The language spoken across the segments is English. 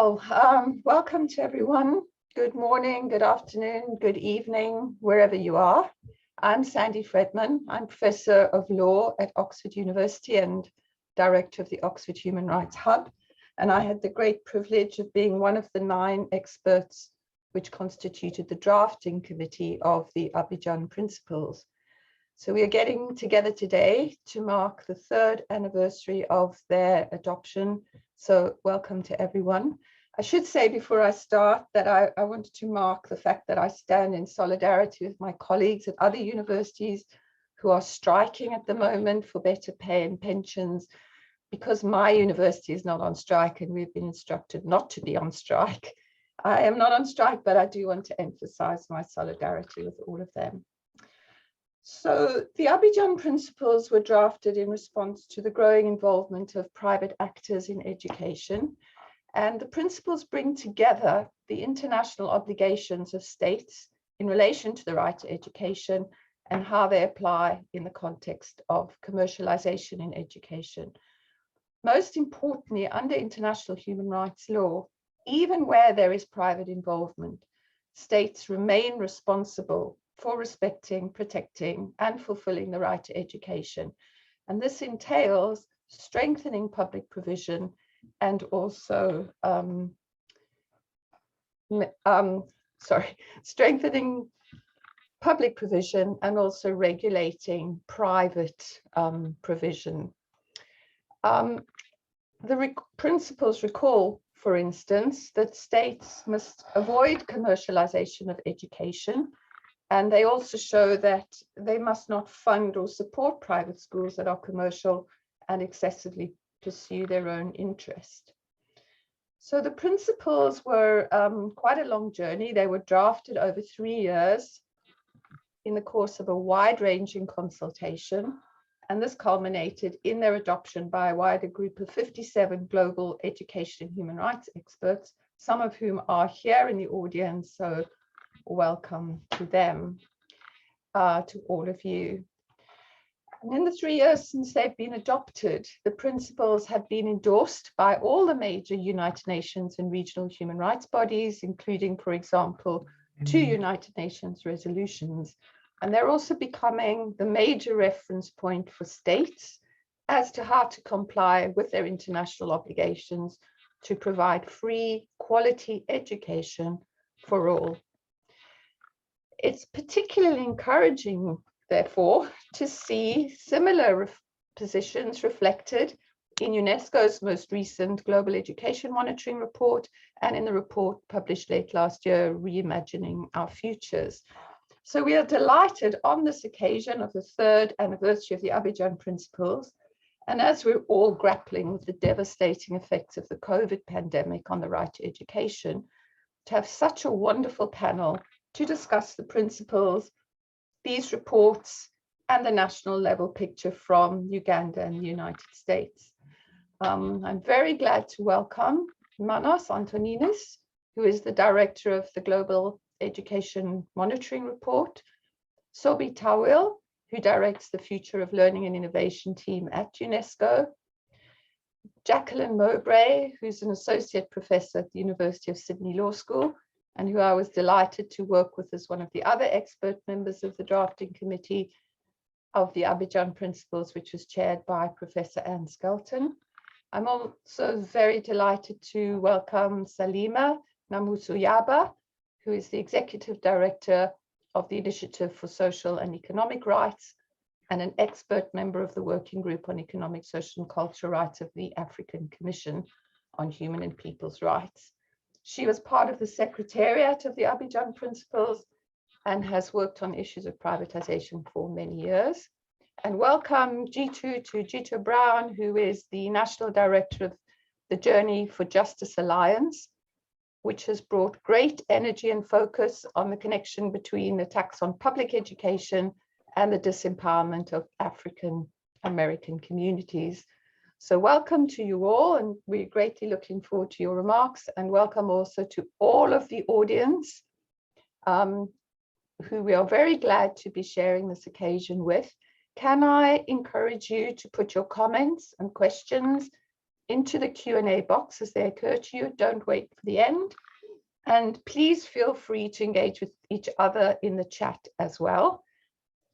Welcome to everyone. Good morning, good afternoon, good evening, wherever you are. I'm Sandy Fredman. I'm Professor of Law at Oxford University and Director of the Oxford Human Rights Hub. And I had the great privilege of being one of the 9 experts which constituted the drafting committee of the Abidjan Principles. So we are getting together today to mark the 3rd anniversary of their adoption. So welcome to everyone. I should say before I start that I wanted to mark the fact that I stand in solidarity with my colleagues at other universities who are striking at the moment for better pay and pensions, because my university is not on strike and we've been instructed not to be on strike. I am not on strike, but I do want to emphasize my solidarity with all of them. So the Abidjan Principles were drafted in response to the growing involvement of private actors in education. And the principles bring together the international obligations of states in relation to the right to education and how they apply in the context of commercialization in education. Most importantly, under international human rights law, even where there is private involvement, states remain responsible for respecting, protecting, and fulfilling the right to education. And this entails strengthening public provision and also strengthening public provision and also regulating private provision. The principles recall, for instance, that states must avoid commercialization of education, and they also show that they must not fund or support private schools that are commercial and excessively pursue their own interest. So the principles were quite a long journey. They were drafted over 3 years in the course of a wide-ranging consultation, and this culminated in their adoption by a wider group of 57 global education and human rights experts, some of whom are here in the audience, so welcome to them, to all of you. And in the 3 years since they've been adopted, the principles have been endorsed by all the major United Nations and regional human rights bodies, including, for example, 2 United Nations resolutions. And they're also becoming the major reference point for states as to how to comply with their international obligations to provide free, quality education for all. It's particularly encouraging, therefore, to see similar positions reflected in UNESCO's most recent Global Education Monitoring Report and in the report published late last year, Reimagining Our Futures. So we are delighted on this occasion of the 3rd anniversary of the Abidjan Principles, and as we're all grappling with the devastating effects of the COVID pandemic on the right to education, to have such a wonderful panel to discuss the principles, these reports, and the national level picture from Uganda and the United States. I'm very glad to welcome Manos Antoninis, who is the director of the Global Education Monitoring Report, Sobi Tawil, who directs the Future of Learning and Innovation team at UNESCO, Jacqueline Mowbray, who's an associate professor at the University of Sydney Law School, and who I was delighted to work with as one of the other expert members of the drafting committee of the Abidjan Principles, which was chaired by Professor Anne Skelton. I'm also very delighted to welcome Salima Namusuyaba, who is the Executive Director of the Initiative for Social and Economic Rights and an expert member of the Working Group on Economic, Social and Cultural Rights of the African Commission on Human and People's Rights. She was part of the Secretariat of the Abidjan Principles and has worked on issues of privatization for many years. And welcome Jitu Brown, who is the National Director of the Journey for Justice Alliance, which has brought great energy and focus on the connection between attacks on public education and the disempowerment of African American communities. So welcome to you all, and we're greatly looking forward to your remarks, and welcome also to all of the audience who we are very glad to be sharing this occasion with. Can I encourage you to put your comments and questions into the Q&A box as they occur to you. Don't wait for the end. And please feel free to engage with each other in the chat as well.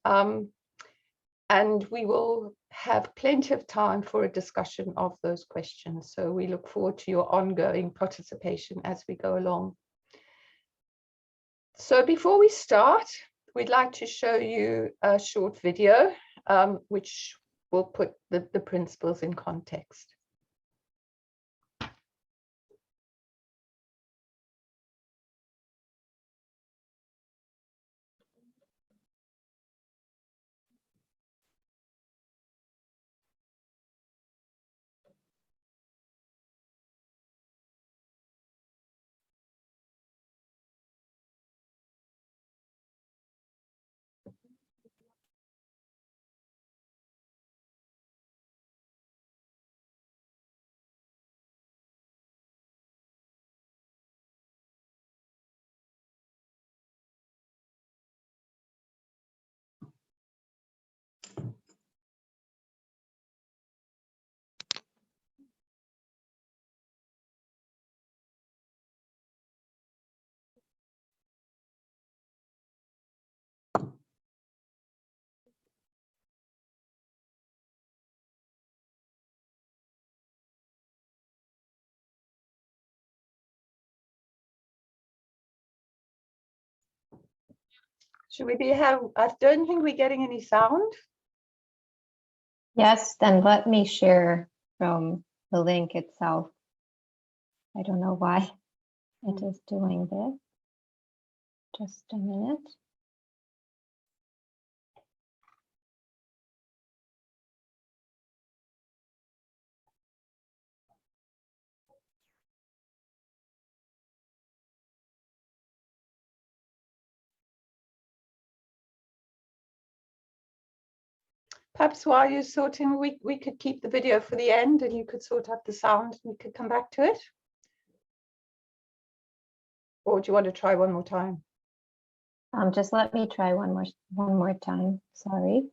And we will have plenty of time for a discussion of those questions. So we look forward to your ongoing participation as we go along. So before we start, we'd like to show you a short video, which will put the principles in context. Should we I don't think we're getting any sound. Yes, then let me share from the link itself. I don't know why it is doing this. Just a minute. Perhaps while you're sorting, we could keep the video for the end and you could sort out the sound and we could come back to it. Or do you want to try one more time? Just let me try one more time. Sorry.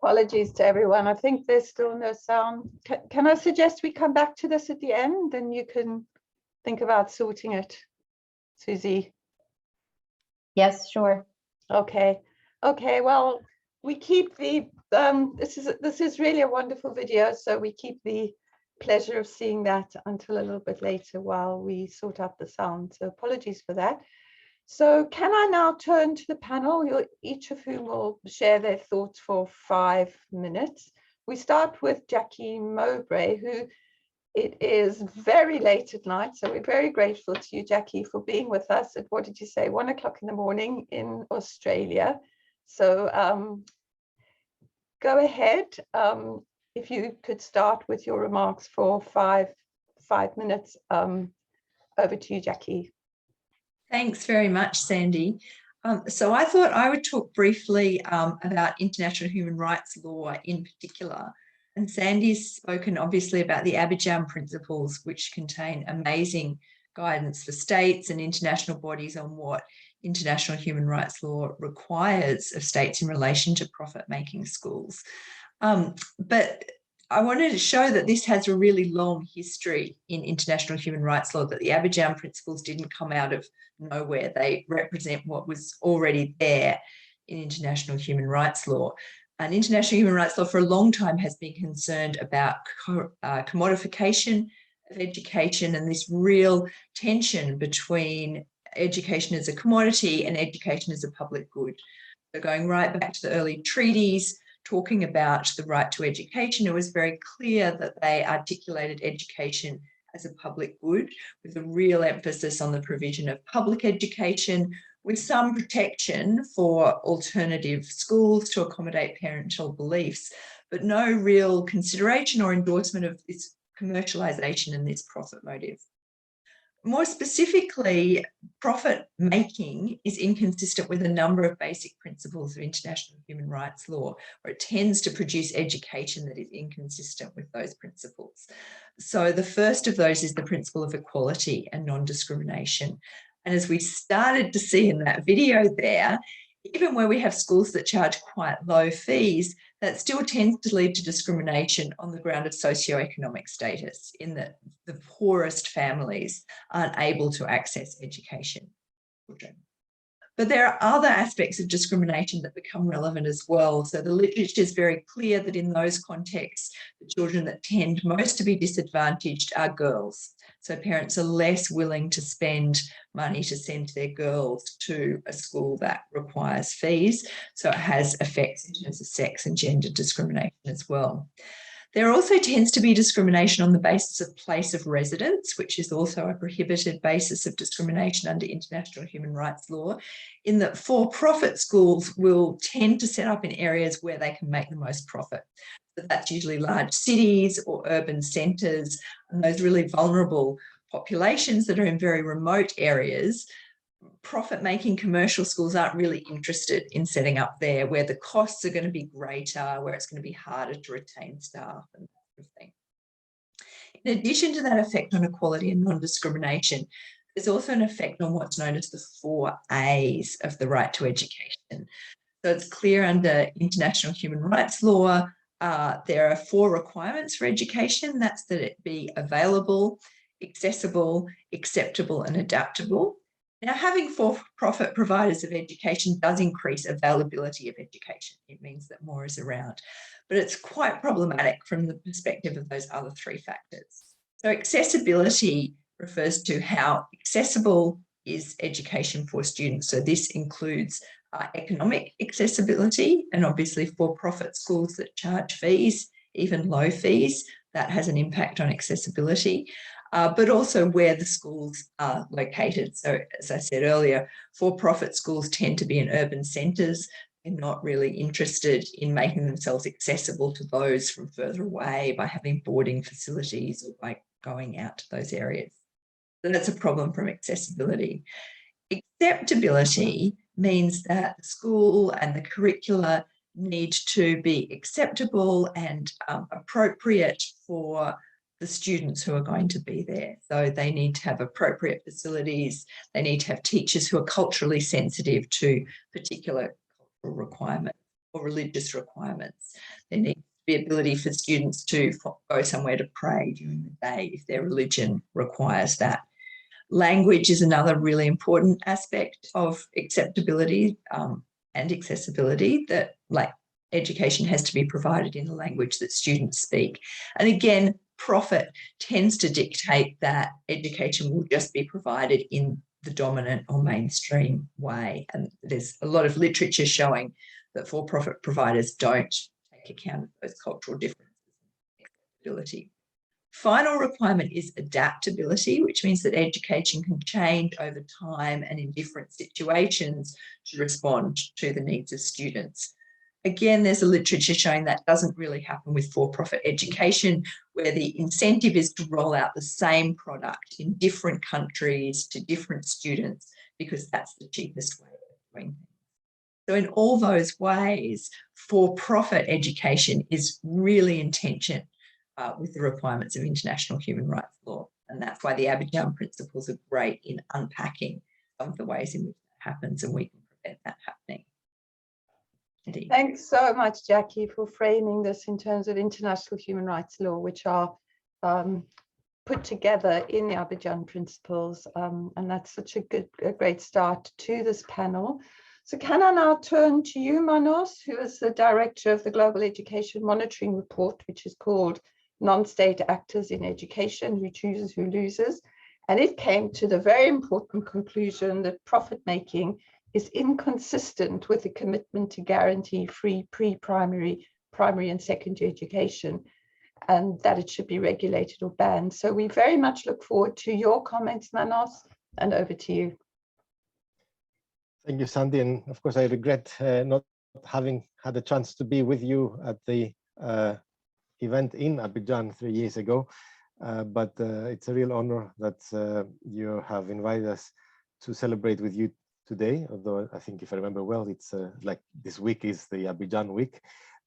Apologies to everyone. I think there's still no sound. Can I suggest we come back to this at the end and you can think about sorting it, Susie? Yes, sure. Okay. Okay. Well, we keep the this is really a wonderful video, so we keep the pleasure of seeing that until a little bit later while we sort out the sound. So apologies for that. So can I now turn to the panel, each of whom will share their thoughts for 5 minutes. We start with Jackie Mowbray, who it is very late at night. So we're very grateful to you, Jackie, for being with us at, what did you say, 1 o'clock in the morning in Australia. So go ahead. If you could start with your remarks for five minutes. Over to you, Jackie. Thanks very much, Sandy. So I thought I would talk briefly about international human rights law in particular. And Sandy's spoken obviously about the Abidjan Principles, which contain amazing guidance for states and international bodies on what international human rights law requires of states in relation to profit-making schools. But I wanted to show that this has a really long history in international human rights law, that the Abidjan Principles didn't come out of nowhere. They represent what was already there in international human rights law. And international human rights law for a long time has been concerned about commodification of education and this real tension between education as a commodity and education as a public good. So going right back to the early treaties, talking about the right to education, it was very clear that they articulated education as a public good, with a real emphasis on the provision of public education, with some protection for alternative schools to accommodate parental beliefs, but no real consideration or endorsement of this commercialisation and this profit motive. More specifically, profit making is inconsistent with a number of basic principles of international human rights law, where it tends to produce education that is inconsistent with those principles. So the first of those is the principle of equality and non-discrimination. And as we started to see in that video there, even where we have schools that charge quite low fees, that still tends to lead to discrimination on the ground of socioeconomic status, in that the poorest families aren't able to access education. But there are other aspects of discrimination that become relevant as well. So the literature is very clear that in those contexts, the children that tend most to be disadvantaged are girls. So parents are less willing to spend money to send their girls to a school that requires fees. So it has effects in terms of sex and gender discrimination as well. There also tends to be discrimination on the basis of place of residence, which is also a prohibited basis of discrimination under international human rights law, in that for-profit schools will tend to set up in areas where they can make the most profit. So that's usually large cities or urban centres, and those really vulnerable populations that are in very remote areas. Profit-making commercial schools aren't really interested in setting up there, where the costs are going to be greater, where it's going to be harder to retain staff and that sort of thing. In addition to that effect on equality and non-discrimination, there's also an effect on what's known as the 4 A's of the right to education. So it's clear under international human rights law, there are 4 requirements for education. That's that it be available, accessible, acceptable, and adaptable. Now, having for-profit providers of education does increase availability of education. It means that more is around, but it's quite problematic from the perspective of those other 3 factors. So accessibility refers to how accessible is education for students. So this includes economic accessibility, and obviously for-profit schools that charge fees, even low fees, that has an impact on accessibility. But also where the schools are located. So as I said earlier, for-profit schools tend to be in urban centres. They're not really interested in making themselves accessible to those from further away by having boarding facilities or by going out to those areas. So that's a problem from accessibility. Acceptability means that the school and the curricula need to be acceptable and appropriate for the students who are going to be there. So they need to have appropriate facilities. They need to have teachers who are culturally sensitive to particular cultural requirements or religious requirements. There needs to be ability for students to go somewhere to pray during the day if their religion requires that. Language is another really important aspect of acceptability and accessibility, that like education has to be provided in the language that students speak. And again, profit tends to dictate that education will just be provided in the dominant or mainstream way. And there's a lot of literature showing that for-profit providers don't take account of those cultural differences and accessibility. Final requirement is adaptability, which means that education can change over time and in different situations to respond to the needs of students. Again, there's a literature showing that doesn't really happen with for-profit education, where the incentive is to roll out the same product in different countries to different students, because that's the cheapest way of doing things. So in all those ways, for-profit education is really in tension with the requirements of international human rights law. And that's why the Abidjan Principles are great in unpacking some of the ways in which that happens, and we can prevent that happening. Indeed. Thanks so much, Jackie, for framing this in terms of international human rights law, which are put together in the Abidjan Principles. And that's such a great start to this panel. So can I now turn to you, Manos, who is the director of the Global Education Monitoring Report, which is called Non-State Actors in Education, Who Chooses, Who Loses. And it came to the very important conclusion that profit making is inconsistent with the commitment to guarantee free pre-primary, primary and secondary education, and that it should be regulated or banned. So we very much look forward to your comments, Manos, and over to you. Thank you, Sandy. And of course, I regret not having had a chance to be with you at the event in Abidjan 3 years ago. But it's a real honor that you have invited us to celebrate with you today. Although I think, if I remember well, it's like this week is the Abidjan week.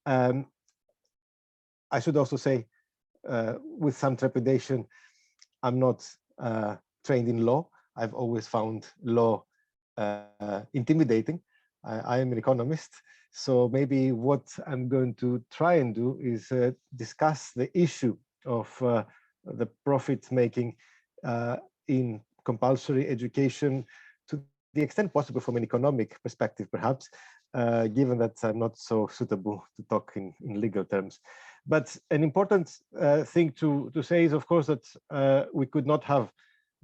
I should also say, with some trepidation, I'm not trained in law. I've always found law intimidating. I am an economist, so maybe what I'm going to try and do is discuss the issue of the profit making in compulsory education to the extent possible from an economic perspective, perhaps, given that I'm not so suitable to talk in legal terms. But an important thing to say is, of course, that we could not have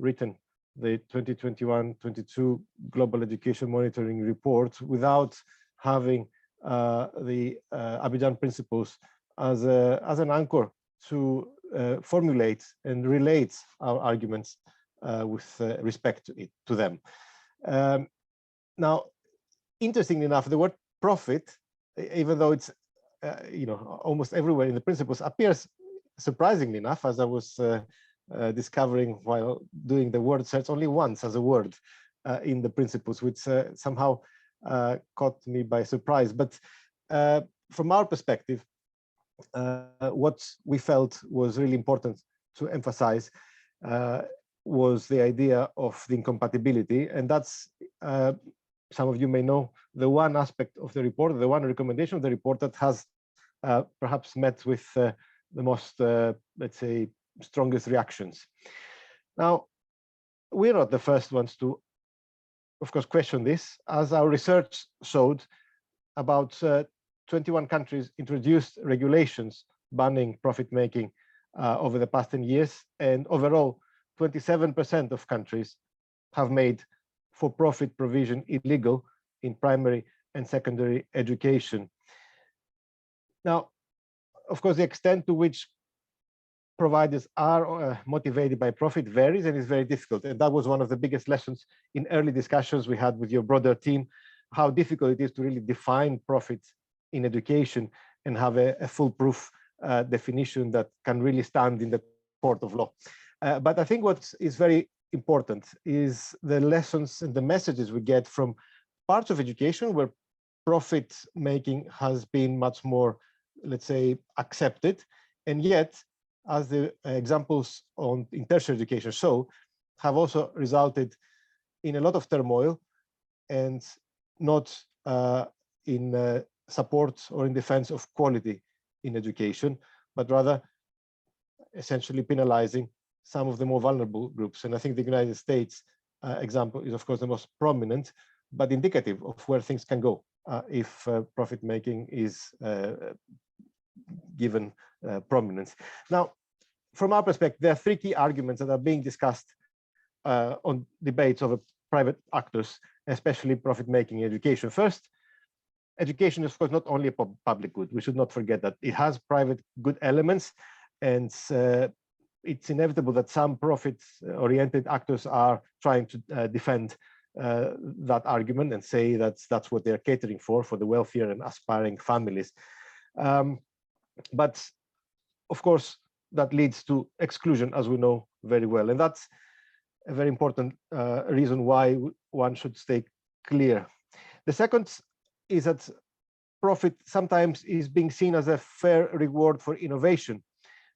written the 2021-22 Global Education Monitoring Report without having the Abidjan Principles as an anchor to formulate and relate our arguments with respect to them. Now, interestingly enough, the word profit, even though it's almost everywhere in the principles, appears surprisingly enough, as I was discovering while doing the word search, only once as a word in the principles, which somehow caught me by surprise. But from our perspective, what we felt was really important to emphasize was the idea of the incompatibility. And that's, some of you may know, the one aspect of the report, the one recommendation of the report that has perhaps met with the most, let's say, strongest reactions. Now, we're not the first ones to, of course, question this. As our research showed, about 21 countries introduced regulations banning profit making over the past 10 years, and overall 27% of countries have made for-profit provision illegal in primary and secondary education. Now, of course, the extent to which providers are motivated by profit varies and is very difficult. And that was one of the biggest lessons in early discussions we had with your broader team, how difficult it is to really define profit in education and have a foolproof definition that can really stand in the court of law. But I think what is very important is the lessons and the messages we get from parts of education where profit making has been much more, let's say, accepted, and yet, as the examples in tertiary education show, have also resulted in a lot of turmoil and not in support or in defense of quality in education, but rather essentially penalizing some of the more vulnerable groups. And I think the United States example is, of course, the most prominent, but indicative of where things can go if profit making is given prominence. Now, from our perspective, there are three key arguments that are being discussed on debates over private actors, especially profit making in education. First, education is, of course, not only a public good. We should not forget that it has private good elements, and it's inevitable that some profit-oriented actors are trying to defend that argument and say that that's what they're catering for the wealthier and aspiring families. But of course, that leads to exclusion, as we know very well. And that's a very important reason why one should stay clear. The second is that profit sometimes is being seen as a fair reward for innovation.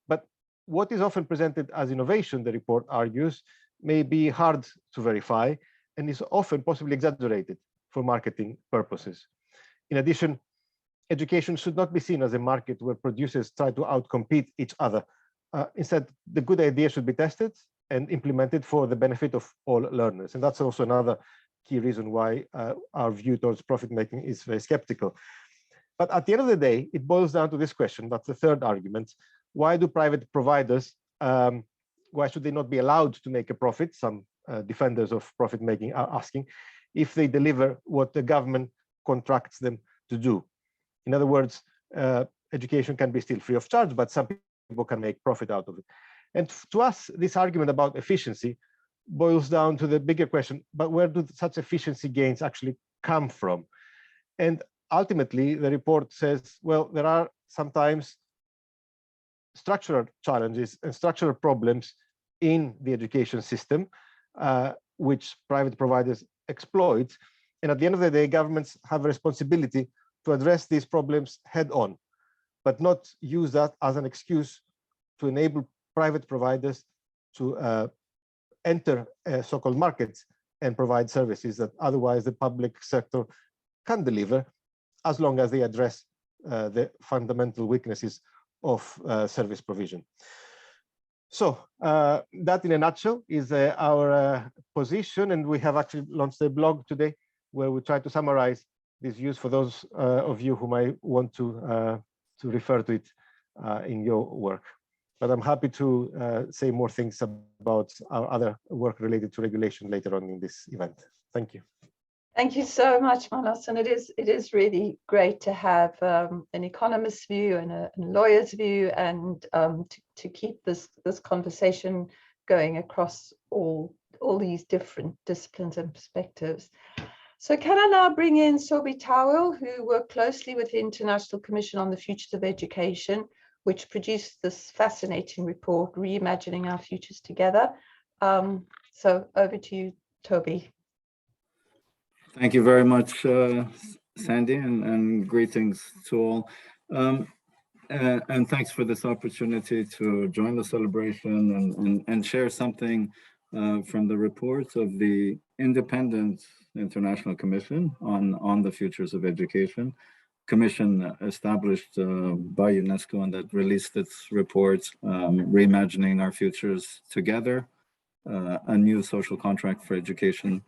But what is often presented as innovation, the report argues, may be hard to verify and is often possibly exaggerated for marketing purposes. In addition, education should not be seen as a market where producers try to outcompete each other. Instead, the good idea should be tested and implemented for the benefit of all learners. And that's also another key reason why our view towards profit making is very skeptical. But at the end of the day, it boils down to this question. That's the third argument. Why do private providers, why should they not be allowed to make a profit? Some defenders of profit making are asking, if they deliver what the government contracts them to do. In other words, education can be still free of charge, but some people can make profit out of it. And to us, this argument about efficiency boils down to the bigger question, but where do such efficiency gains actually come from? And ultimately, the report says, well, there are sometimes structural challenges and structural problems in the education system, which private providers exploit. And at the end of the day, governments have a responsibility to address these problems head on, but not use that as an excuse to enable private providers to enter so-called markets and provide services that otherwise the public sector can deliver, as long as they address the fundamental weaknesses of service provision. So that in a nutshell is our position, and we have actually launched a blog today where we try to summarize these views for those of you who might want to refer to it in your work. But I'm happy to say more things about our other work related to regulation later on in this event. Thank you. Thank you so much, Manos. And it is really great to have an economist's view and a lawyer's view, and to keep this conversation going across all these different disciplines and perspectives. So can I now bring in Sobi Tawil, who worked closely with the International Commission on the Futures of Education, which produced this fascinating report, Reimagining Our Futures Together. So over to you, Toby. Thank you very much, Sandy, and greetings to all. And thanks for this opportunity to join the celebration and share something from the reports of the Independent International Commission on the Futures of Education, commission established by UNESCO, and that released its report, Reimagining Our Futures Together, a new social contract for education,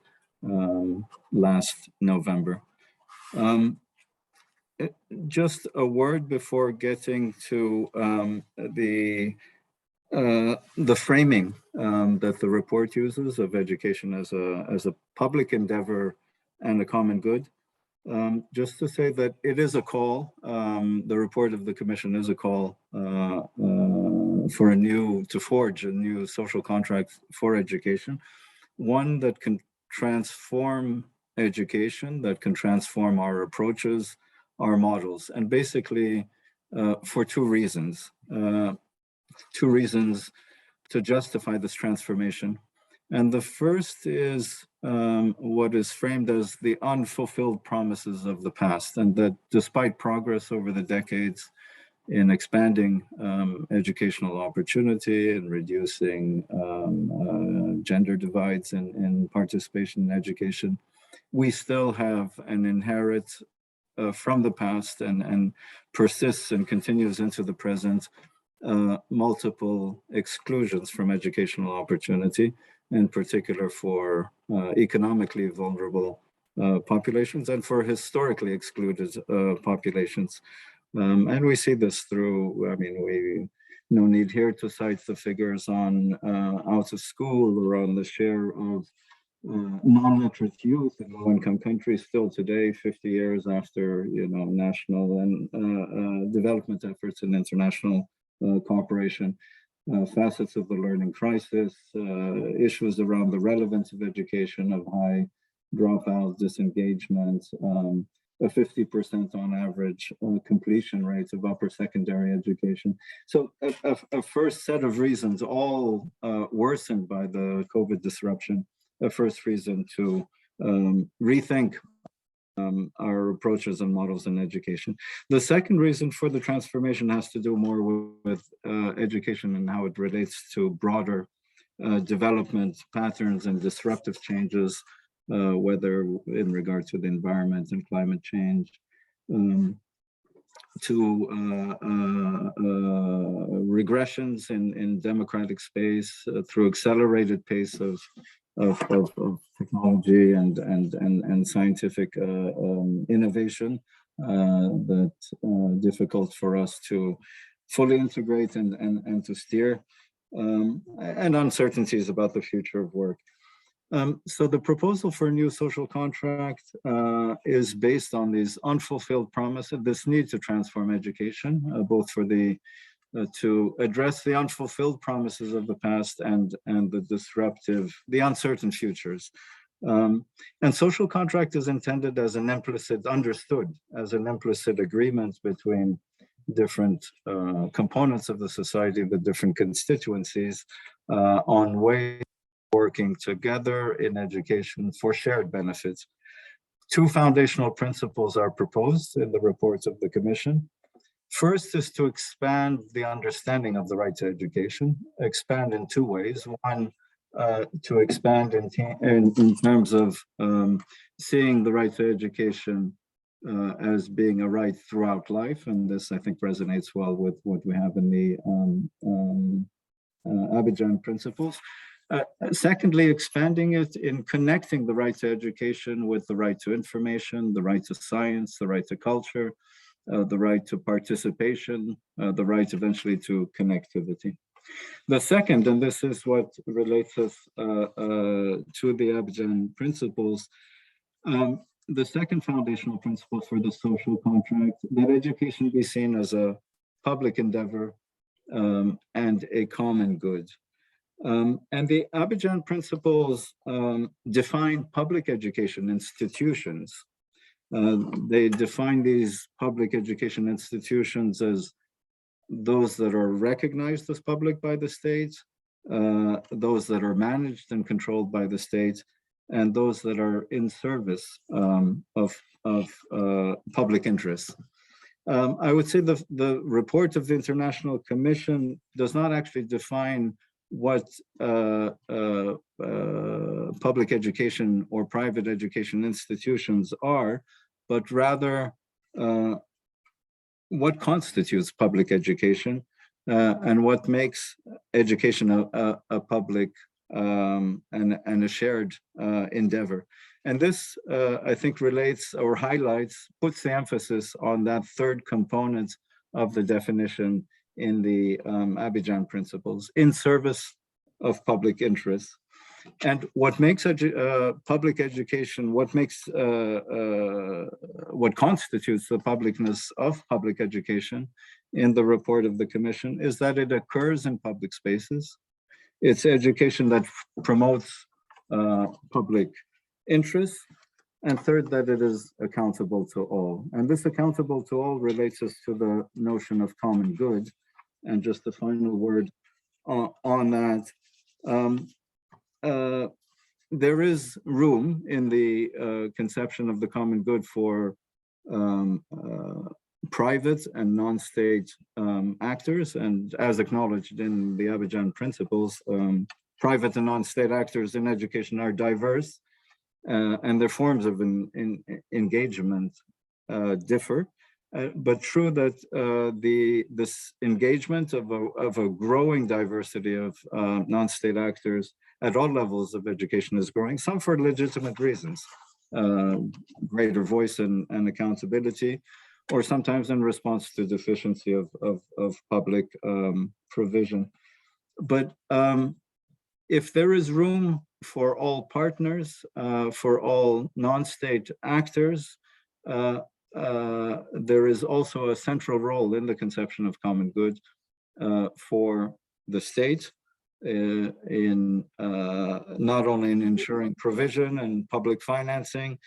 last November. Just a word before getting to the framing that the report uses of education as a public endeavor and a common good. Just to say that it is a call, the report of the Commission is a call to forge a new social contract for education, one that can transform education, that can transform our approaches, our models, and basically for two reasons to justify this transformation. And the first is what is framed as the unfulfilled promises of the past, and that despite progress over the decades in expanding educational opportunity and reducing gender divides in participation in education, we still have an inherent from the past and persists and continues into the present multiple exclusions from educational opportunity, in particular for economically vulnerable populations and for historically excluded populations. And we see this through, I mean, no need here to cite the figures on out of school or on the share of non-literate youth in low-income countries still today, 50 years after, national and development efforts and international cooperation, facets of the learning crisis, issues around the relevance of education, of high dropouts, disengagement, a 50% on average completion rates of upper secondary education. So a first set of reasons, all worsened by the COVID disruption, a first reason to rethink our approaches and models in education. The second reason for the transformation has to do more with education and how it relates to broader development patterns and disruptive changes, whether in regard to the environment and climate change, to regressions in democratic space through accelerated pace of of technology and scientific innovation that difficult for us to fully integrate and to steer, and uncertainties about the future of work. So the proposal for a new social contract is based on these unfulfilled promises, this need to transform education, both for the to address the unfulfilled promises of the past and the disruptive, the uncertain futures. And social contract is intended as an implicit, understood as an implicit agreement between different components of the society, the different constituencies, on ways of working together in education for shared benefits. Two foundational principles are proposed in the reports of the Commission. First is to expand the understanding of the right to education, expand in two ways. One, to expand in terms of seeing the right to education as being a right throughout life. And this, I think, resonates well with what we have in the Abidjan Principles. Secondly, expanding it in connecting the right to education with the right to information, the right to science, the right to culture, the right to participation, the right eventually to connectivity. The second, and this is what relates us to the Abidjan Principles, the second foundational principle for the social contract, that education be seen as a public endeavor and a common good. And the Abidjan Principles define public education institutions. They define these public education institutions as those that are recognized as public by the state, those that are managed and controlled by the state, and those that are in service of public interests. I would say the report of the International Commission does not actually define what public education or private education institutions are, but rather what constitutes public education and what makes education a public and a shared endeavor. And this, I think, relates or highlights, puts the emphasis on that third component of the definition in the Abidjan Principles, in service of public interest. And what makes public education, what constitutes the publicness of public education in the report of the Commission is that it occurs in public spaces. It's education that promotes public interest. And third, that it is accountable to all. And this accountable to all relates us to the notion of common good. And just the final word on that. There is room in the conception of the common good for private and non-state actors, and as acknowledged in the Abidjan Principles, private and non-state actors in education are diverse, and their forms of engagement differ. But true that this engagement of a growing diversity of non-state actors at all levels of education is growing, some for legitimate reasons, greater voice and accountability, or sometimes in response to deficiency of public provision. But if there is room for all partners, for all non-state actors, there is also a central role in the conception of common good for the state in not only in ensuring provision and public financing,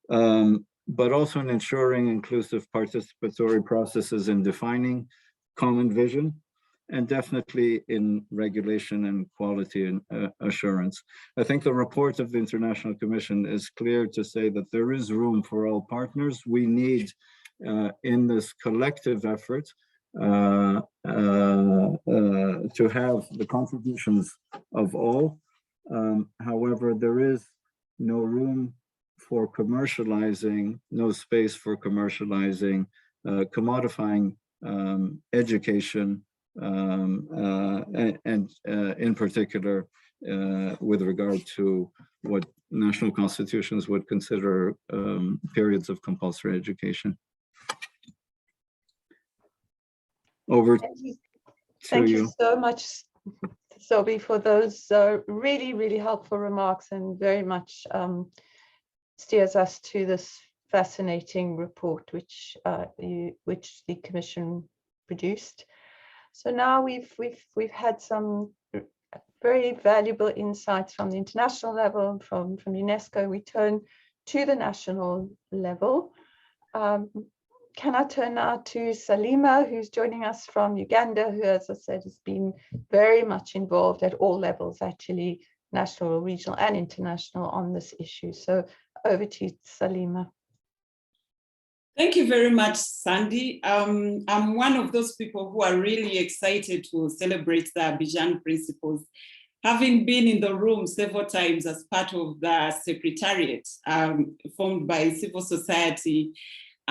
but also in ensuring inclusive participatory processes in defining common vision, and definitely in regulation and quality and assurance. I think the report of the International Commission is clear to say that there is room for all partners. We need, in this collective effort, to have the contributions of all. However, there is no room for commercializing, no space for commercializing, commodifying education, and in particular, with regard to what national constitutions would consider periods of compulsory education. Over to Thank you. you so much, Sobi, for those really, really helpful remarks, and very much steers us to this fascinating report which the Commission produced. So now we've had some very valuable insights from the international level, from UNESCO. We turn to the national level. Can I turn now to Salima, who's joining us from Uganda, who, as I said, has been very much involved at all levels, actually, national, regional, and international, on this issue. So over to you, Salima. Thank you very much, Sandy. I'm one of those people who are really excited to celebrate the Abidjan Principles. Having been in the room several times as part of the secretariat formed by civil society,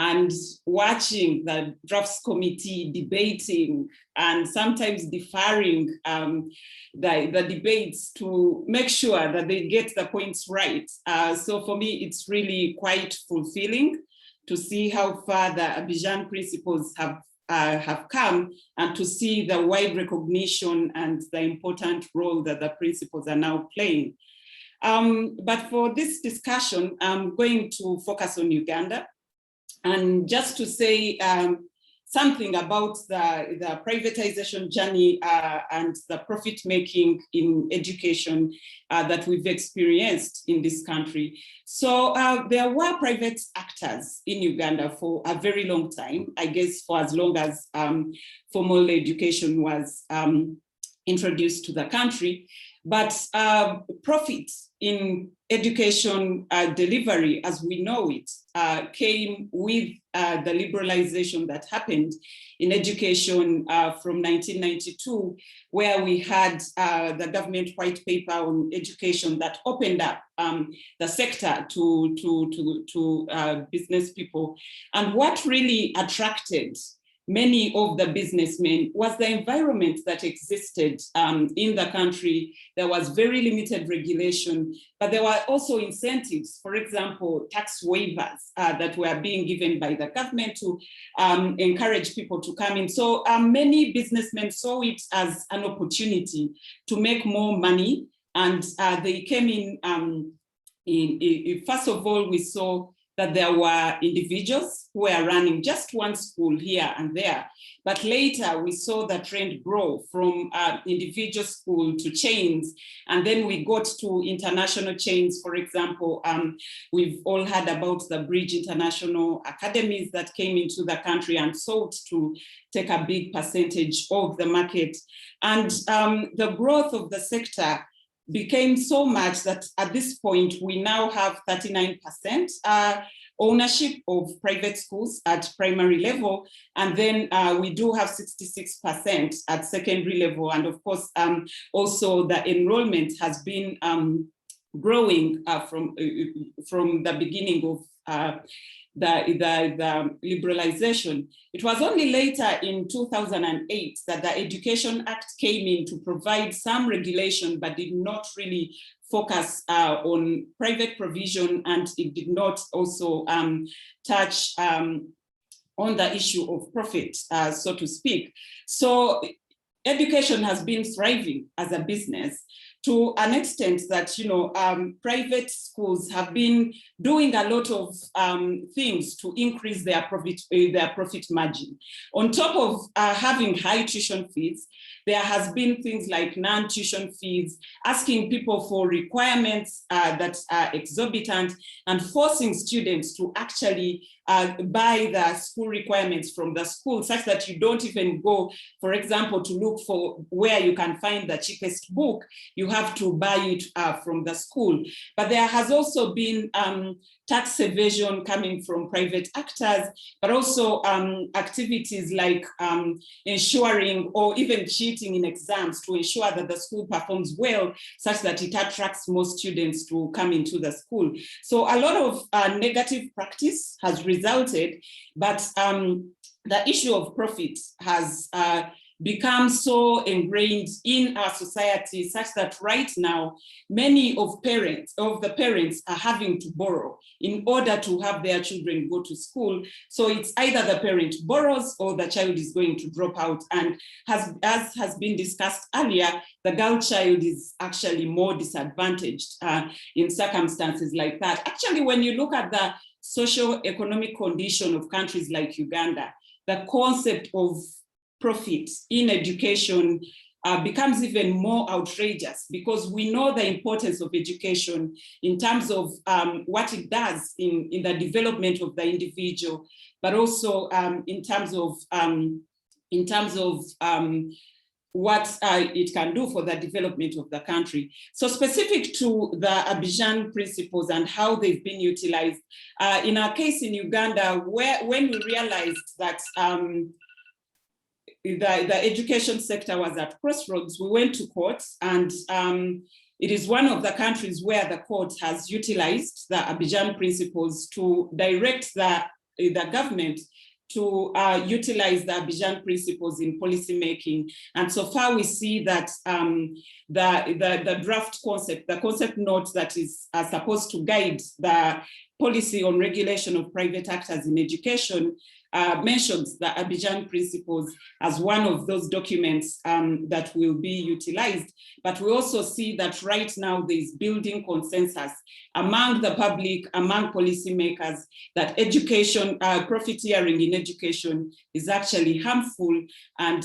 and watching the drafts committee debating and sometimes deferring the debates to make sure that they get the points right. So for me, it's really quite fulfilling to see how far the Abidjan Principles have come, and to see the wide recognition and the important role that the principles are now playing. But for this discussion, I'm going to focus on Uganda. And just to say something about the privatization journey and the profit making in education that we've experienced in this country. So there were private actors in Uganda for a very long time, I guess for as long as formal education was introduced to the country. But profit in education delivery, as we know it, came with the liberalization that happened in education from 1992, where we had the government white paper on education that opened up the sector to business people. And what really attracted many of the businessmen was the environment that existed in the country. There was very limited regulation, but there were also incentives, for example, tax waivers that were being given by the government to encourage people to come in. So many businessmen saw it as an opportunity to make more money, and they came in, first of all, we saw that there were individuals who were running just one school here and there. But later we saw the trend grow from individual school to chains. And then we got to international chains. For example, we've all heard about the Bridge International Academies that came into the country and sought to take a big percentage of the market. And the growth of the sector became so much that at this point, we now have 39% ownership of private schools at primary level. And then we do have 66% at secondary level. And of course, also the enrollment has been growing from the beginning of the liberalization. It was only later in 2008 that the Education Act came in to provide some regulation, but did not really focus on private provision, and it did not also touch on the issue of profit, so to speak. So education has been thriving as a business to an extent that, private schools have been doing a lot of things to increase their profit margin. On top of having high tuition fees, there has been things like non-tuition fees, asking people for requirements that are exorbitant, and forcing students to actually buy the school requirements from the school, such that you don't even go, for example, to look for where you can find the cheapest book. You have to buy it from the school. But there has also been tax evasion coming from private actors, but also activities like ensuring or even cheating in exams to ensure that the school performs well, such that it attracts more students to come into the school. So a lot of negative practice has resulted, but the issue of profit has become so ingrained in our society such that right now, many of the parents are having to borrow in order to have their children go to school. So it's either the parent borrows or the child is going to drop out. And as has been discussed earlier, the girl child is actually more disadvantaged in circumstances like that. Actually, when you look at the socio-economic condition of countries like Uganda, the concept of profit in education becomes even more outrageous, because we know the importance of education in terms of what it does in the development of the individual, but also in terms of what it can do for the development of the country. So specific to the Abidjan Principles and how they've been utilized, in our case in Uganda, when we realized that the education sector was at crossroads, we went to court, and it is one of the countries where the court has utilized the Abidjan Principles to direct the government to utilize the Abidjan Principles in policy making. And so far we see that the draft concept, the concept note that is supposed to guide the policy on regulation of private actors in education mentions the Abidjan Principles as one of those documents that will be utilized. But we also see that right now there's building consensus among the public, among policymakers, that education, profiteering in education is actually harmful, and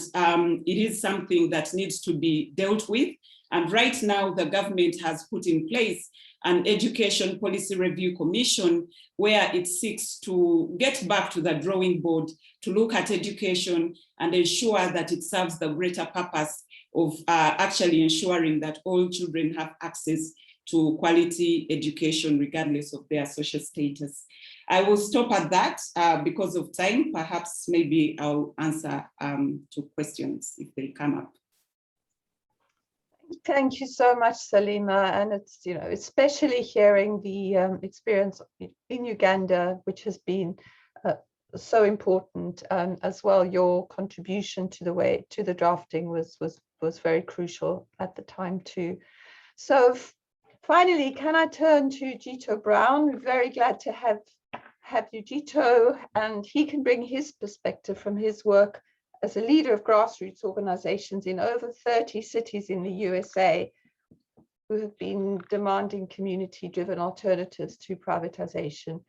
it is something that needs to be dealt with. And right now the government has put in place an education policy review commission where it seeks to get back to the drawing board to look at education and ensure that it serves the greater purpose of actually ensuring that all children have access to quality education regardless of their social status. I will stop at that because of time. Perhaps maybe I'll answer to questions if they come up. Thank you so much, Salima. And it's, you know, especially hearing the experience in Uganda, which has been so important, as well. Your contribution to the drafting was very crucial at the time too. So finally, can I turn to Gito Brown? We're very glad to have you, Gito, and he can bring his perspective from his work as a leader of grassroots organizations in over 30 cities in the USA, who have been demanding community-driven alternatives to privatization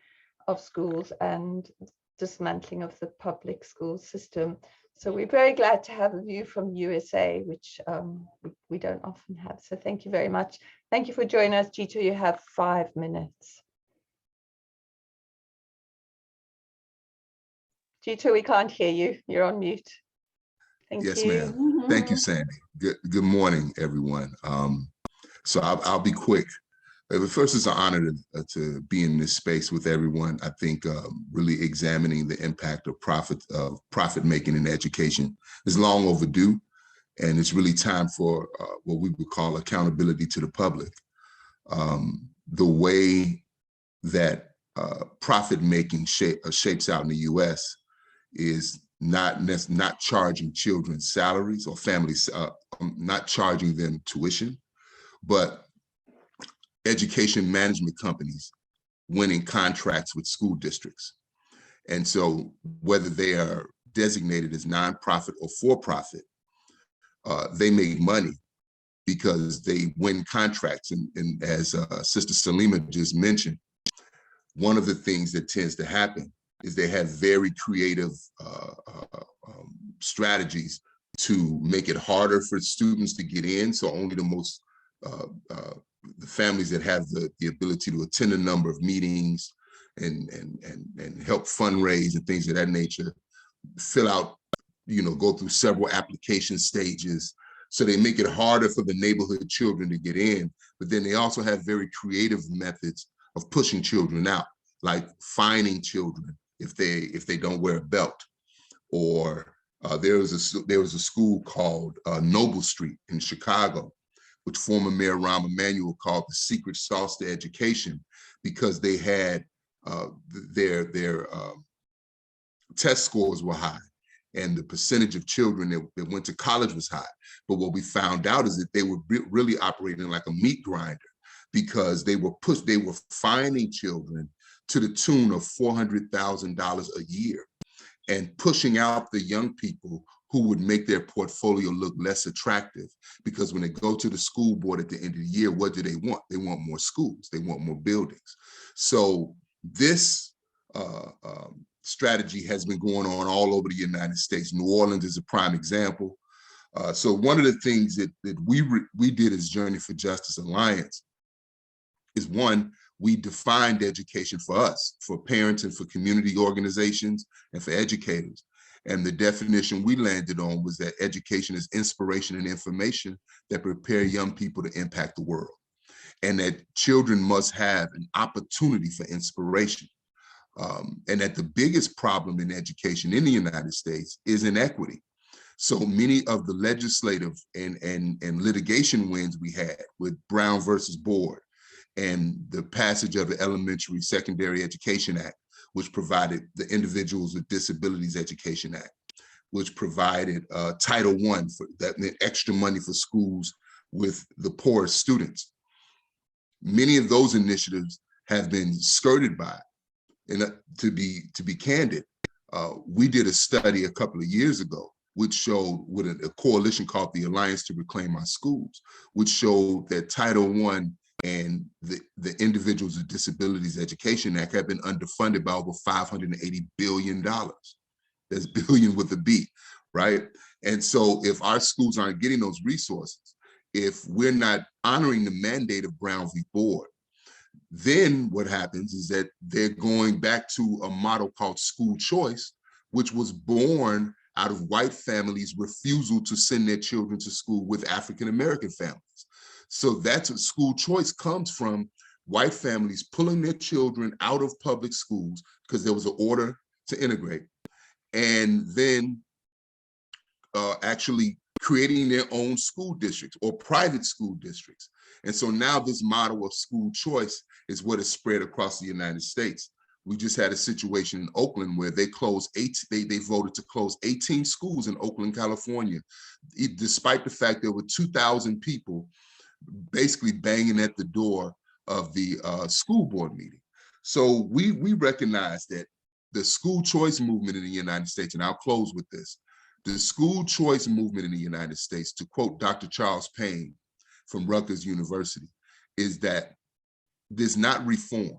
of schools and dismantling of the public school system. So we're very glad to have a view from USA, which we don't often have. So thank you very much. Thank you for joining us, Gito. You have 5 minutes. Gito, we can't hear you. You're on mute. Thank yes, you. ma'am. Thank you, Sandy. Good morning, everyone. So I'll be quick. First, it's an honor to be in this space with everyone. I think really examining the impact of profit making in education is long overdue, and it's really time for what we would call accountability to the public. The way that profit making shapes out in the U.S. is not charging children salaries or families, not charging them tuition, but education management companies winning contracts with school districts. And so whether they are designated as nonprofit or for-profit, they make money because they win contracts. And as Sister Salima just mentioned, one of the things that tends to happen is they have very creative strategies to make it harder for students to get in. So only the families that have the ability to attend a number of meetings and help fundraise and things of that nature, fill out, go through several application stages. So they make it harder for the neighborhood children to get in, but then they also have very creative methods of pushing children out, like fining children if they don't wear a belt. Or there was a school called Noble Street in Chicago, which former Mayor Rahm Emanuel called the secret sauce to education, because they had their test scores were high, and the percentage of children that went to college was high. But what we found out is that they were really operating like a meat grinder, because they were fining children to the tune of $400,000 a year and pushing out the young people who would make their portfolio look less attractive. Because when they go to the school board at the end of the year, what do they want? They want more schools, they want more buildings. So this strategy has been going on all over the United States. New Orleans is a prime example. So one of the things that we did as Journey for Justice Alliance is, one, we defined education for us, for parents and for community organizations and for educators. And the definition we landed on was that education is inspiration and information that prepare young people to impact the world. And that children must have an opportunity for inspiration. And that the biggest problem in education in the United States is inequity. So many of the legislative and litigation wins we had with Brown versus Board, and the passage of the Elementary Secondary Education Act, which provided the Individuals with Disabilities Education Act, which provided Title I, that meant extra money for schools with the poorest students. Many of those initiatives have been skirted by. And to be candid, we did a study a couple of years ago, which showed, with a coalition called the Alliance to Reclaim Our Schools, which showed that Title I and the Individuals with Disabilities Education Act have been underfunded by over $580 billion. That's billion with a B, right? And so if our schools aren't getting those resources, if we're not honoring the mandate of Brown v. Board, then what happens is that they're going back to a model called school choice, which was born out of white families' refusal to send their children to school with African-American families. So that's what school choice comes from, white families pulling their children out of public schools because there was an order to integrate, and then actually creating their own school districts or private school districts. And so now this model of school choice is what is spread across the United States. We just had a situation in Oakland where they voted to close 18 schools in Oakland, California, despite the fact there were 2,000 people basically banging at the door of the school board meeting. So we recognize that the school choice movement in the United States, and I'll close with this, the school choice movement in the United States, to quote Dr. Charles Payne from Rutgers University, is that there's not reform.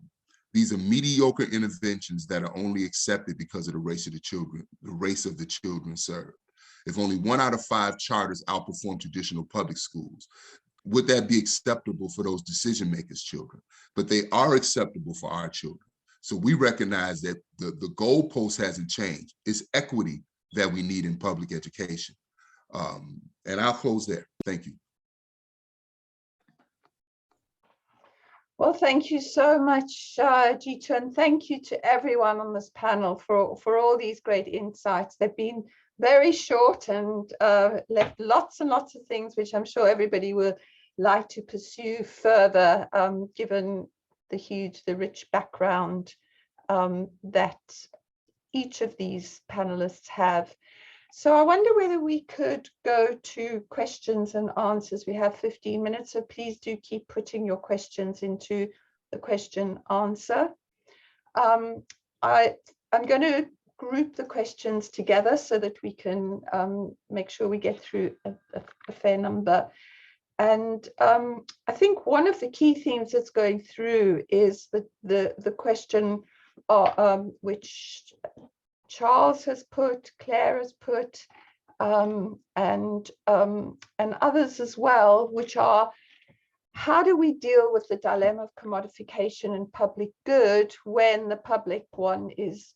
These are mediocre interventions that are only accepted because of the race of the children served. If only 1 out of 5 charters outperform traditional public schools, would that be acceptable for those decision makers' children? But they are acceptable for our children. So we recognize that the goalpost hasn't changed. It's equity that we need in public education. And I'll close there. Thank you. Well, thank you so much, Jitu, and thank you to everyone on this panel for all these great insights. They've been very short and left lots and lots of things which I'm sure everybody will like to pursue further, given the rich background that each of these panelists have. So I wonder whether we could go to questions and answers. We have 15 minutes, so please do keep putting your questions into the question answer. I'm going to group the questions together so that we can make sure we get through a fair number. And I think one of the key themes that's going through is the question which Charles has put, Claire has put, and others as well, which are, how do we deal with the dilemma of commodification and public good when the public one is,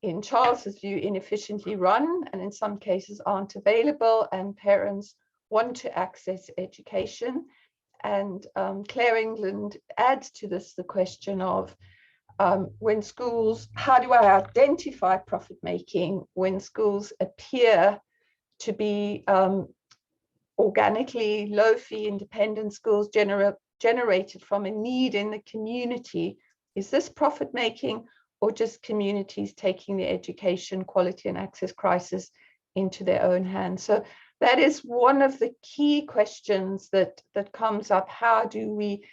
in Charles's view, inefficiently run and in some cases aren't available, and parents want to access education? And Claire England adds to this the question of when schools, how do I identify profit making when schools appear to be organically low fee independent schools generated from a need in the community? Is this profit making, or just communities taking the education quality and access crisis into their own hands? So that is one of the key questions that comes up. How do we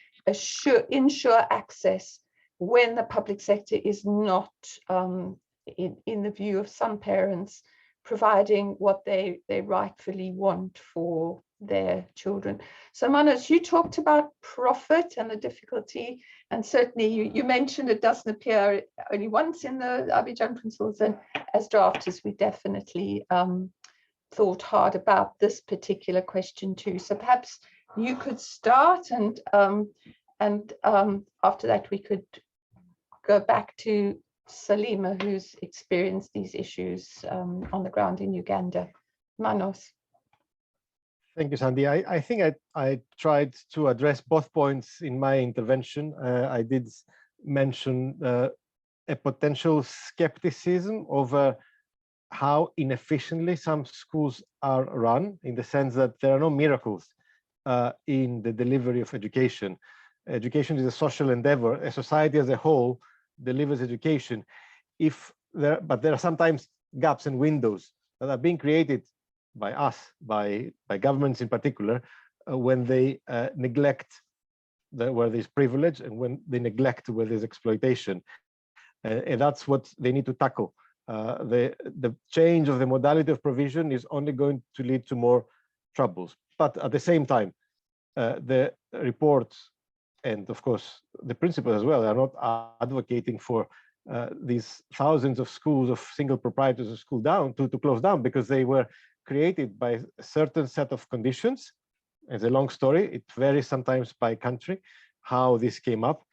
ensure access when the public sector is not, in the view of some parents, providing what they rightfully want for their children? So Manos, you talked about profit and the difficulty, and certainly you mentioned it doesn't appear only once in the Abidjan Principles, and as drafters we definitely thought hard about this particular question too. So perhaps you could start, and after that we could go back to Salima, who's experienced these issues on the ground in Uganda. Manos. Thank you, Sandy. I think I tried to address both points in my intervention. I did mention a potential skepticism over how inefficiently some schools are run, in the sense that there are no miracles in the delivery of education. Education is a social endeavor. A society as a whole delivers education. But there are sometimes gaps and windows that are being created by us, by governments in particular, when they neglect where there's privilege, and when they neglect where there's exploitation. And that's what they need to tackle. The change of the modality of provision is only going to lead to more troubles. But at the same time, the reports, and of course the principles as well, are not advocating for these thousands of schools, of single proprietors of school to close down, because they were created by a certain set of conditions. It's a long story. It varies sometimes by country how this came up.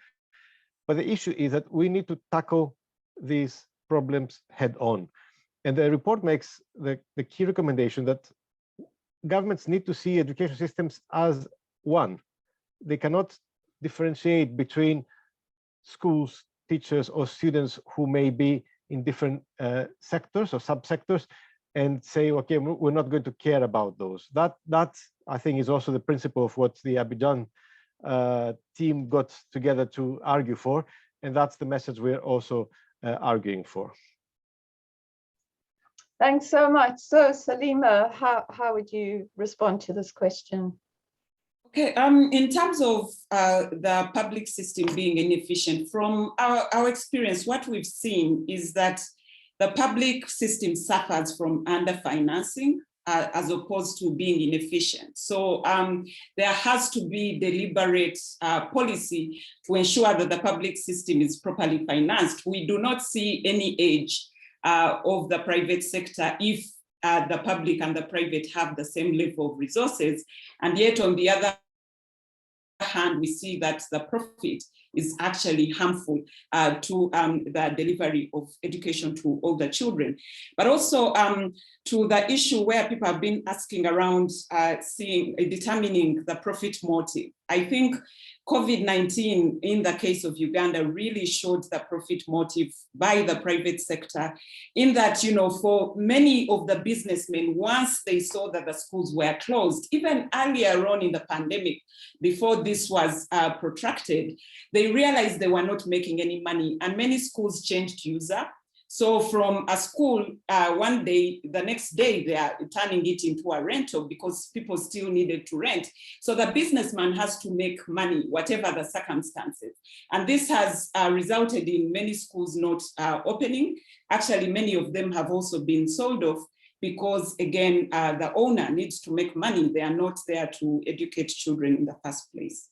But the issue is that we need to tackle these problems head on. And the report makes the key recommendation that governments need to see education systems as one. They cannot differentiate between schools, teachers, or students who may be in different sectors or subsectors, and say, okay, we're not going to care about those. That I think is also the principle of what the Abidjan team got together to argue for, and that's the message we're also arguing for. Thanks so much. So Salima, how would you respond to this question? Okay, in terms of the public system being inefficient, from our experience, what we've seen is that the public system suffers from underfinancing as opposed to being inefficient. So there has to be deliberate policy to ensure that the public system is properly financed. We do not see any age of the private sector if the public and the private have the same level of resources. And yet on the other hand, we see that the profit is actually harmful to the delivery of education to all the children. But also to the issue where people have been asking around determining the profit motive. I think COVID-19, in the case of Uganda, really showed the profit motive by the private sector, in that, you know, for many of the businessmen, once they saw that the schools were closed, even earlier on in the pandemic, before this was protracted, they realized they were not making any money, and many schools changed user. So from a school, one day, the next day, they are turning it into a rental because people still needed to rent. So the businessman has to make money, whatever the circumstances. And this has resulted in many schools not opening. Actually, many of them have also been sold off because, again, the owner needs to make money. They are not there to educate children in the first place.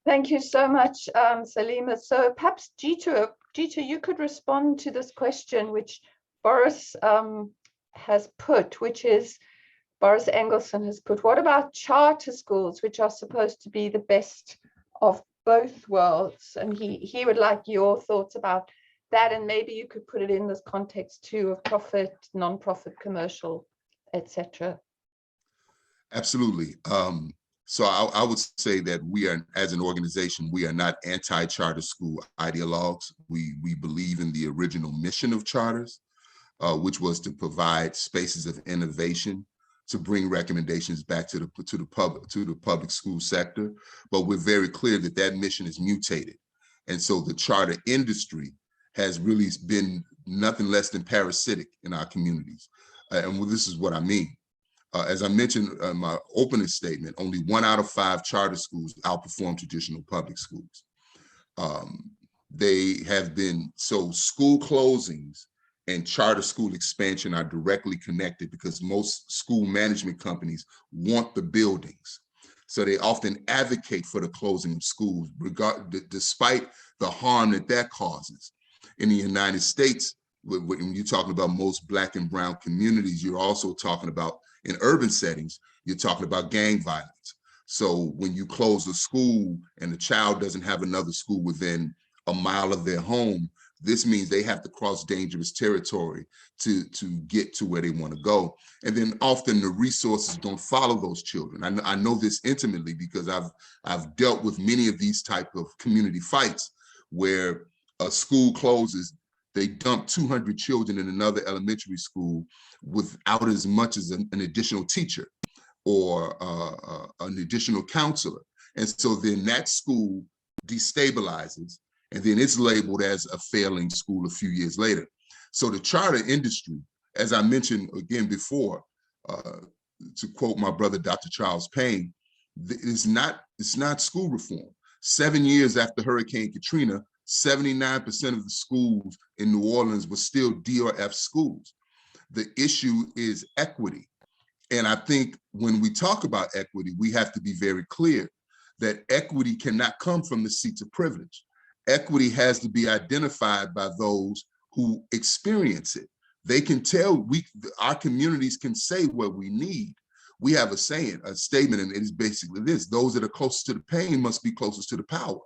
Thank you so much, Salima. So perhaps Jita, you could respond to this question which Boris has put, which is, Boris Engelson has put, what about charter schools, which are supposed to be the best of both worlds? And he would like your thoughts about that, and maybe you could put it in this context too of profit, non-profit, commercial, etc. Absolutely. So I would say that we are, as an organization, we are not anti-charter school ideologues. We believe in the original mission of charters, which was to provide spaces of innovation, to bring recommendations back to the public school sector. But we're very clear that that mission is mutated. And so the charter industry has really been nothing less than parasitic in our communities. And this is what I mean. As I mentioned in my opening statement, only 1 out of 5 charter schools outperform traditional public schools. They have been, so school closings and charter school expansion are directly connected because most school management companies want the buildings. So they often advocate for the closing of schools, despite the harm that causes. In the United States, when you're talking about most Black and brown communities, you're also talking about, in urban settings, you're talking about gang violence. So when you close a school and the child doesn't have another school within a mile of their home, this means they have to cross dangerous territory to get to where they want to go. And then often the resources don't follow those children. I know this intimately because I've dealt with many of these type of community fights where a school closes, they dump 200 children in another elementary school without as much as an additional teacher or an additional counselor. And so then that school destabilizes, and then it's labeled as a failing school a few years later. So the charter industry, as I mentioned again before, to quote my brother, Dr. Charles Payne, it's not school reform. 7 years after Hurricane Katrina, 79% of the schools in New Orleans were still D or F schools. The issue is equity. And I think when we talk about equity, we have to be very clear that equity cannot come from the seats of privilege. Equity has to be identified by those who experience it. They can tell, our communities can say what we need. We have a saying, a statement, and it is basically this: those that are closest to the pain must be closest to the power.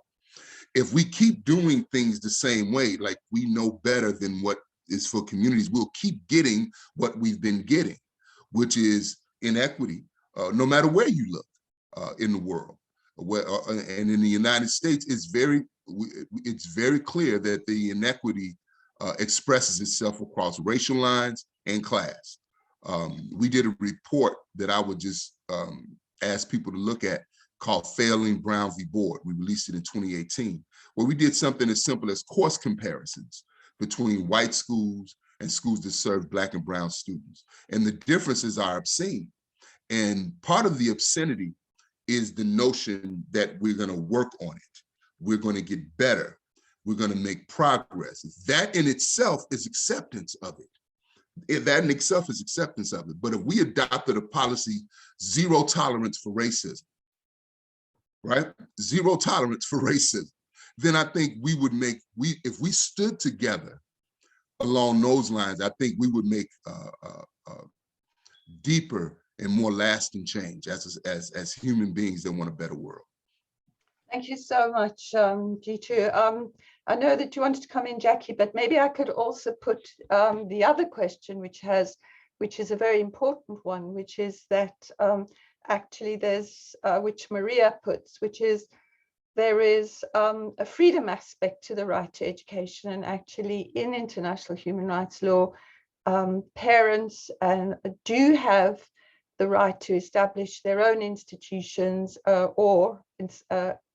If we keep doing things the same way, like we know better than what is for communities, we'll keep getting what we've been getting, which is inequity, no matter where you look in the world. And in the United States, it's very clear that the inequity expresses itself across racial lines and class. We did a report that I would just ask people to look at called Failing Brown v. Board. We released it in 2018, where we did something as simple as course comparisons between white schools and schools that serve Black and brown students. And the differences are obscene. And part of the obscenity is the notion that we're going to work on it. We're going to get better. We're going to make progress. That in itself is acceptance of it. That in itself is acceptance of it. But if we adopted a policy, zero tolerance for racism, right? Zero tolerance for racism, then I think we would make, if we stood together along those lines, I think we would make deeper and more lasting change as human beings that want a better world. Thank you so much, G2. I know that you wanted to come in, Jackie, but maybe I could also put the other question, which is a very important one, which is that actually there's, which Maria puts, which is there is a freedom aspect to the right to education. And actually in international human rights law, parents do have the right to establish their own institutions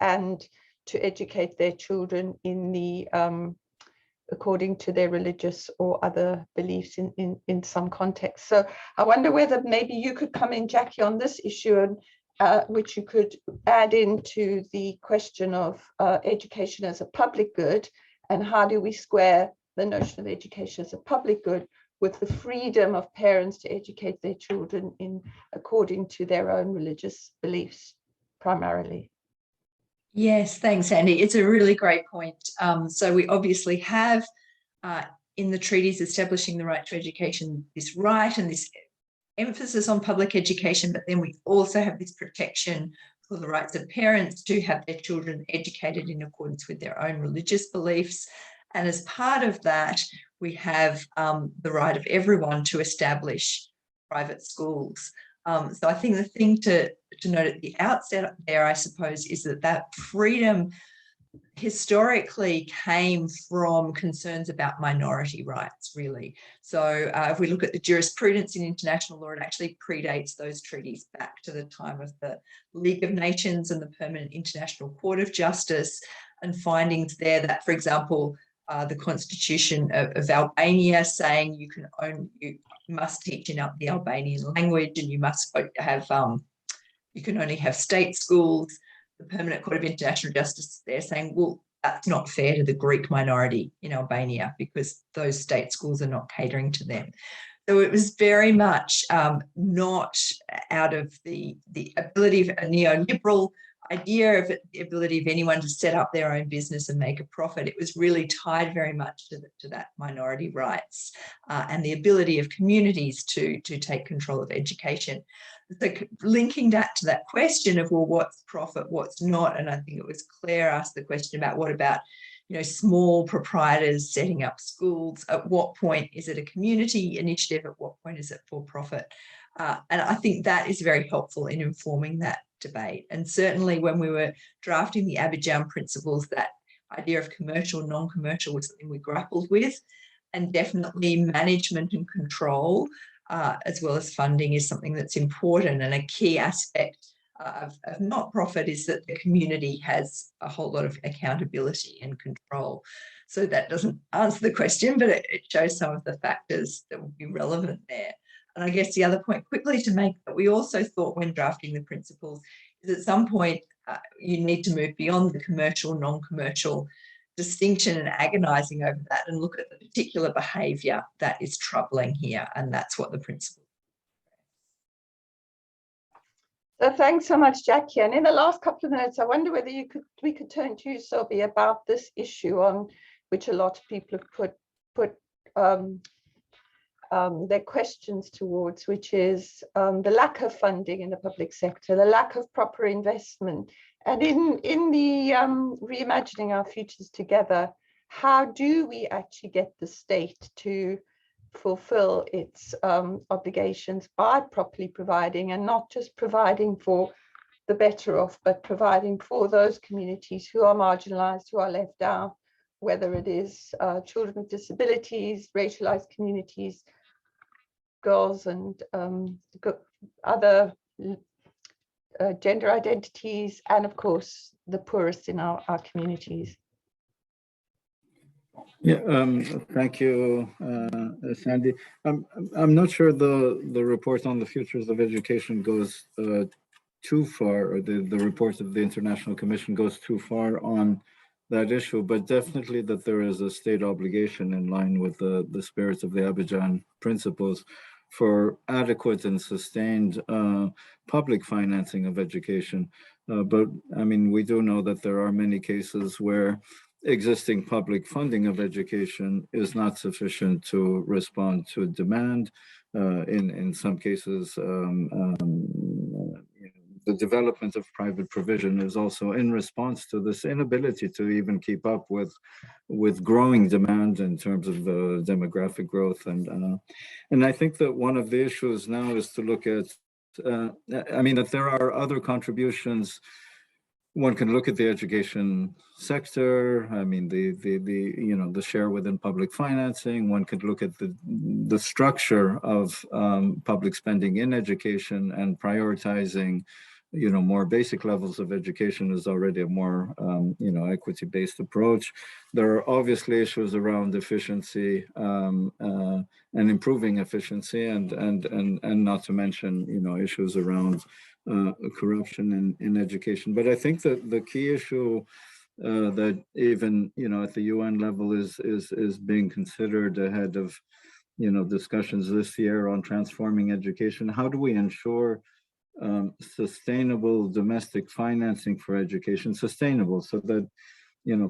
and to educate their children in the according to their religious or other beliefs in some context. So I wonder whether maybe you could come in, Jackie, on this issue, and which you could add into the question of education as a public good, and how do we square the notion of education as a public good with the freedom of parents to educate their children according to their own religious beliefs, primarily. Yes, thanks, Andy. It's a really great point. So we obviously have in the treaties establishing the right to education this right and this emphasis on public education, but then we also have this protection for the rights of parents to have their children educated in accordance with their own religious beliefs. And as part of that, we have the right of everyone to establish private schools. So I think the thing to note at the outset there, I suppose, is that freedom historically came from concerns about minority rights, really. So if we look at the jurisprudence in international law, it actually predates those treaties back to the time of the League of Nations and the Permanent International Court of Justice. and findings there that, for example, the Constitution of Albania saying you must teach in the Albanian language, and you must have you can only have state schools. The Permanent Court of International Justice there saying, well, that's not fair to the Greek minority in Albania because those state schools are not catering to them. So it was very much not out of the ability of a neoliberal idea of the ability of anyone to set up their own business and make a profit. It was really tied very much to that minority rights and the ability of communities to take control of education. So linking that to that question of, well, what's profit, what's not? And I think it was Claire asked the question about what about, you know, small proprietors setting up schools? At what point is it a community initiative? At what point is it for profit? And I think that is very helpful in informing that debate. And certainly when we were drafting the Abidjan Principles, that idea of commercial, non-commercial was something we grappled with. And definitely management and control, as well as funding, is something that's important. And a key aspect of not-profit is that the community has a whole lot of accountability and control. So that doesn't answer the question, but it shows some of the factors that would be relevant there. And I guess the other point quickly to make that we also thought when drafting the principles is at some point you need to move beyond the commercial, non-commercial distinction and agonising over that and look at the particular behaviour that is troubling here. And that's what the principle. So thanks so much, Jackie. And in the last couple of minutes, I wonder whether we could turn to you, Sobi, about this issue on which a lot of people have put their questions towards, which is the lack of funding in the public sector, the lack of proper investment. And in the Reimagining Our Futures Together, how do we actually get the state to fulfill its obligations by properly providing, and not just providing for the better off, but providing for those communities who are marginalized, who are left out, whether it is children with disabilities, racialized communities, girls and other gender identities, and of course, the poorest in our communities. Yeah, thank you, Sandy. I'm not sure the report on the futures of education goes too far, or the report of the International Commission goes too far on that issue, but definitely that there is a state obligation in line with the spirit of the Abidjan Principles for adequate and sustained public financing of education. But I mean, we do know that there are many cases where existing public funding of education is not sufficient to respond to demand. In some cases, the development of private provision is also in response to this inability to even keep up with growing demand in terms of demographic growth. And I think that one of the issues now is to look at, I mean, that there are other contributions. One can look at the education sector. I mean, the share within public financing. One could look at the structure of public spending in education, and prioritizing, more basic levels of education is already a more, equity-based approach. There are obviously issues around efficiency and improving efficiency, and not to mention, issues around corruption in education. But I think that the key issue that even at the UN level is being considered ahead of discussions this year on transforming education. How do we ensure sustainable domestic financing for education, sustainable, so that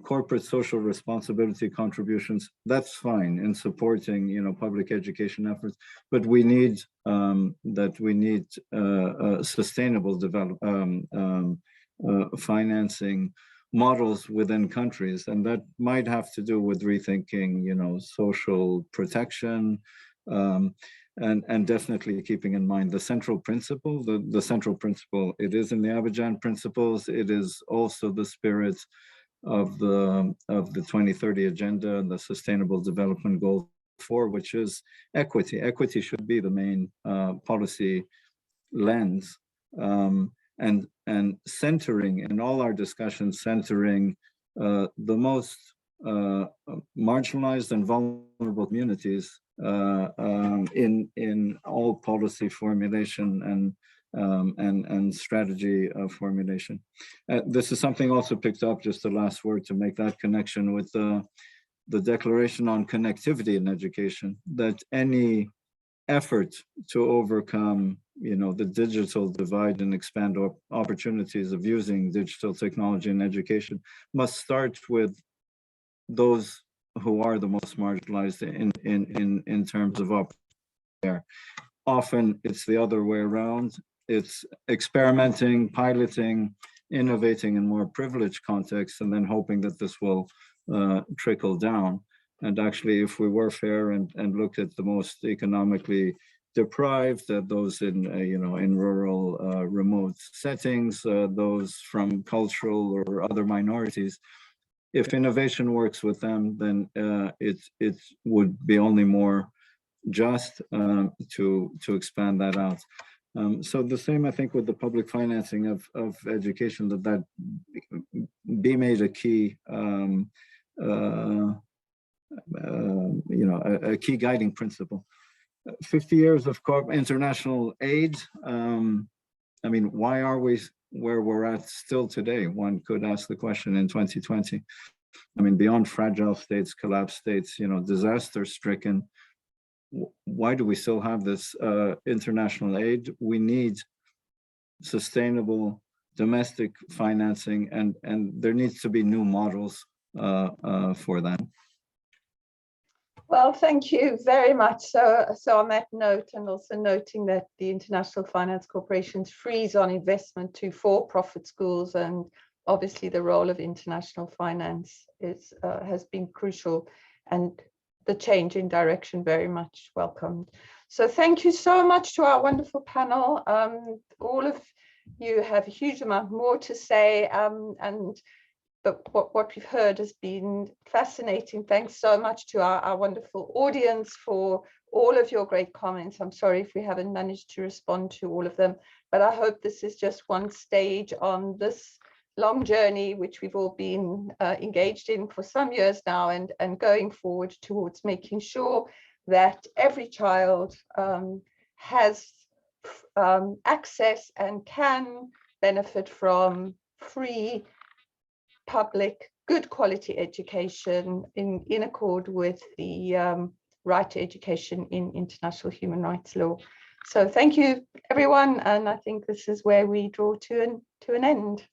corporate social responsibility contributions, that's fine in supporting public education efforts, but we need sustainable financing models within countries, and that might have to do with rethinking social protection, and definitely keeping in mind the central principle. The central principle, it is in the Abidjan Principles. It is also the spirit of the 2030 agenda and the Sustainable Development Goal 4, which is equity. Equity should be the main policy lens, and centering in all our discussions, centering the most marginalized and vulnerable communities in all policy formulation and strategy formulation. This is something also picked up, just the last word to make that connection with the Declaration on Connectivity in Education, that any effort to overcome, the digital divide and expand opportunities of using digital technology in education must start with those who are the most marginalized in terms of opportunity. Often it's the other way around. It's experimenting, piloting, innovating in more privileged contexts, and then hoping that this will trickle down. And actually, if we were fair and looked at the most economically deprived, those in in rural, remote settings, those from cultural or other minorities, if innovation works with them, then it would be only more just to expand that out. So the same, I think, with the public financing of education, that be made a key, a key guiding principle. 50 years of international aid. I mean, why are we where we're at still today? One could ask the question in 2020. I mean, beyond fragile states, collapsed states, disaster stricken, why do we still have this international aid? We need sustainable domestic financing, and there needs to be new models for that. Well, thank you very much. So on that note, and also noting that the International Finance Corporation's freeze on investment to for-profit schools, and obviously the role of international finance has been crucial, and the change in direction very much welcomed. So thank you so much to our wonderful panel. All of you have a huge amount more to say, but what we've heard has been fascinating. Thanks so much to our wonderful audience for all of your great comments. I'm sorry if we haven't managed to respond to all of them, but I hope this is just one stage on this long journey, which we've all been engaged in for some years now, and going forward towards making sure that every child has access and can benefit from free, public, good quality education in accord with the right to education in international human rights law. So thank you, everyone. And I think this is where we draw to an end.